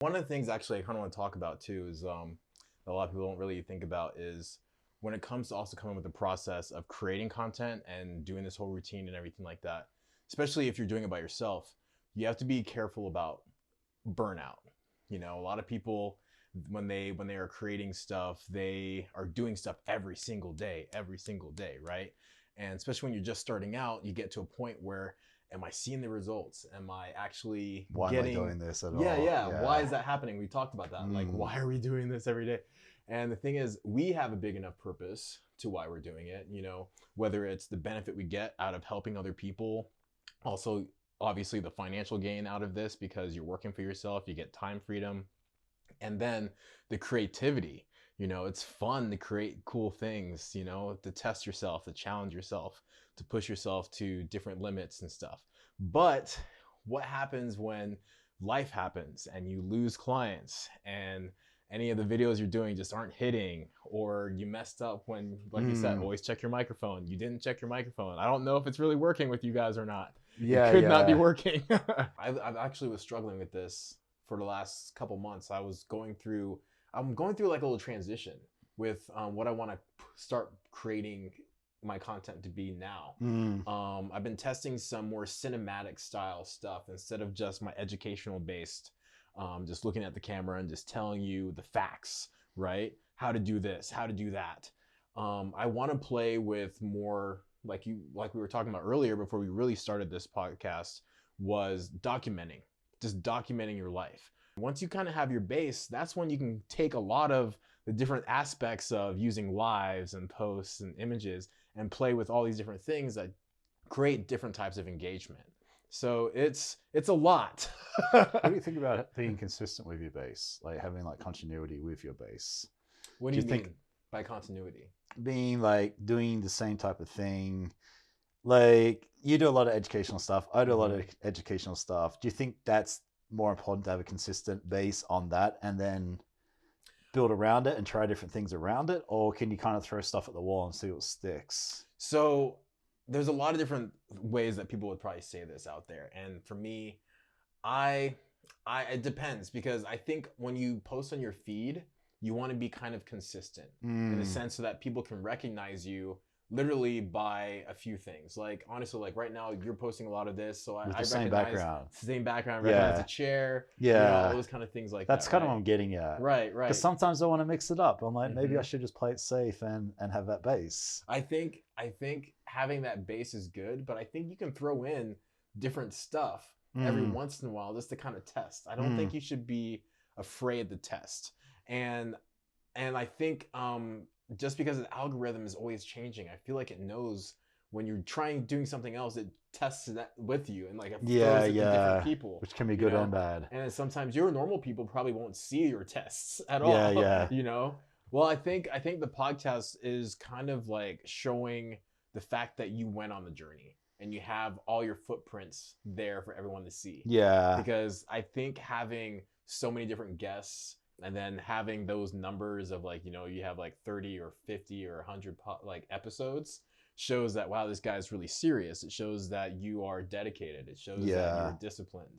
One of the things actually I kind of want to talk about too is a lot of people don't really think about is when it comes to also coming with the process of creating content and doing this whole routine and everything like that, especially if you're doing it by yourself, you have to be careful about burnout. A lot of people when they are creating stuff, they are doing stuff every single day, right? And especially when you're just starting out, you get to a point where am I seeing the results? Am I actually Why am I getting doing this at yeah, all? yeah. Why Yeah. is that happening? We talked about that. Like, Mm. why are we doing this every day? And the thing is, we have a big enough purpose to why we're doing it, whether it's the benefit we get out of helping other people, also obviously the financial gain out of this because you're working for yourself, you get time freedom, and then the creativity. It's fun to create cool things, to test yourself, to challenge yourself, to push yourself to different limits and stuff. But what happens when life happens and you lose clients and any of the videos you're doing just aren't hitting, or you messed up when, like you said, Mm. always check your microphone, you didn't check your microphone, I don't know if it's really working with you guys or not. It Yeah, could not be yeah. working. I actually was struggling with this for the last couple months. I'm going through like a little transition with what I want to start creating my content to be now. Mm. I've been testing some more cinematic style stuff instead of just my educational based, just looking at the camera and just telling you the facts, right? How to do this, how to do that. I want to play with more like we were talking about earlier before we really started this podcast, was just documenting your life. Once you kind of have your base, that's when you can take a lot of the different aspects of using lives and posts and images and play with all these different things that create different types of engagement. So it's a lot. What do you think about being consistent with your base? Like having like continuity with your base? What do Do you you mean think by continuity? being like doing the same type of thing, like you do a lot of educational stuff, I do a lot of educational stuff. Do you think that's more important to have a consistent base on that and then build around it and try different things around it? Or can you kind of throw stuff at the wall and see what sticks? So there's a lot of different ways that people would probably say this out there, and for me, I, it depends, because I think when you post on your feed, you want to be kind of consistent in the Mm. sense so that people can recognize you literally by a few things. Like honestly, like right now you're posting a lot of this, so With I the same recognize background. the same background, recognize the Yeah. chair, all Yeah. those kind of things like That's that, kind of right? what I'm getting at. Right, Because right. sometimes I want to mix it up. I'm like, maybe I hmm should just play it safe and have that base. I think having that base is good, but I think you can throw in different stuff every Mm. once in a while just to kind of test. I don't Mm. think you should be afraid to test. And I think just because the algorithm is always changing, I feel like it knows when you're trying doing something else, it tests that with you and like it Yeah, throws it to different yeah. people, Which can be you good and know. bad. And then sometimes your normal people probably won't see your tests at Yeah, all, yeah. Well, I think the podcast is kind of like showing the fact that you went on the journey and you have all your footprints there for everyone to see. Yeah. Because I think having so many different guests and then having those numbers of like, you have like 30 or 50 or 100 like episodes shows that wow, this guy's really serious. It shows that you are dedicated. It shows that you're Yeah. disciplined.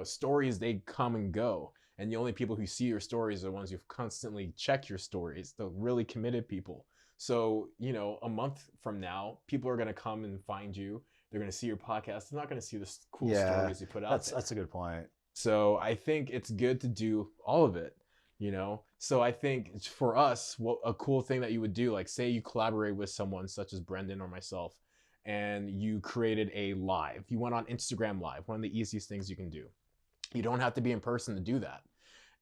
Stories, they come and go, and the only people who see your stories are the ones who constantly check your stories, the really committed people. So a month from now, people are going to come and find you. They're going to see your podcast. They're not going to see the cool Yeah. stories you put out That's there. a good point. So I think it's good to do all of it. So I think for us, what a cool thing that you would do, like say you collaborate with someone such as Brendan or myself, and you created a live, you went on Instagram live, one of the easiest things you can do. You don't have to be in person to do that.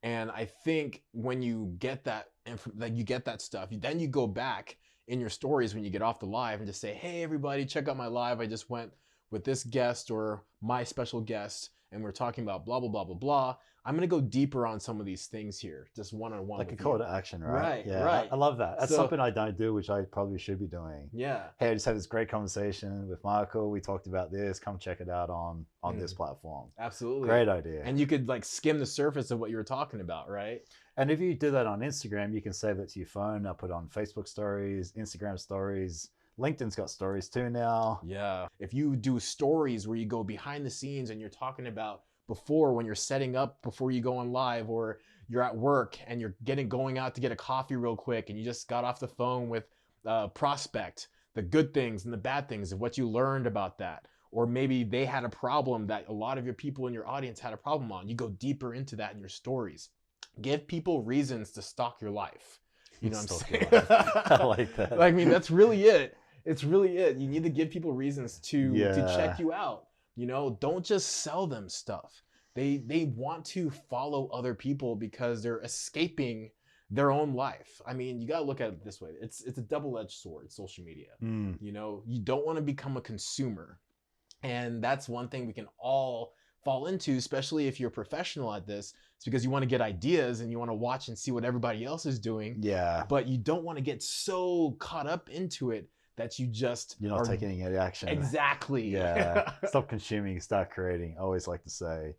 And I think when you get that, you get that stuff, then you go back in your stories when you get off the live and just say, hey everybody, check out my live. I just went with this guest or my special guest, and we're talking about blah blah blah blah blah. I'm gonna go deeper on some of these things here, just one on one Like a with call you. to action, right? Right, Yeah. right. I love that. That's So something I don't do, which I probably should be doing. yeah, Hey, I just had this great conversation with Michael. We talked about this. Come check it out on this platform. absolutely. Great idea. And you could like skim the surface of what you were talking about, right? And if you do that on Instagram, you can save it to your phone. I'll put it on Facebook stories, Instagram stories. LinkedIn's got stories too now. Yeah. If you do stories where you go behind the scenes and you're talking about before when you're setting up before you go on live, or you're at work and you're going out to get a coffee real quick and you just got off the phone with prospect, the good things and the bad things of what you learned about that. Or maybe they had a problem that a lot of your people in your audience had a problem on. You go deeper into that in your stories. Give people reasons to stalk your life. You know what I'm saying? I like that. I mean, that's really it. It's really it. You need to give people reasons to check you out. You know, don't just sell them stuff. They want to follow other people because they're escaping their own life. I mean, you got to look at it this way. It's a double-edged sword, social media. You know, you don't want to become a consumer. And that's one thing we can all fall into, especially if you're a professional at this. It's because you want to get ideas and you want to watch and see what everybody else is doing. Yeah. But you don't want to get so caught up into it that you're not taking any action. Exactly. Yeah. Stop consuming, start creating. I always like to say.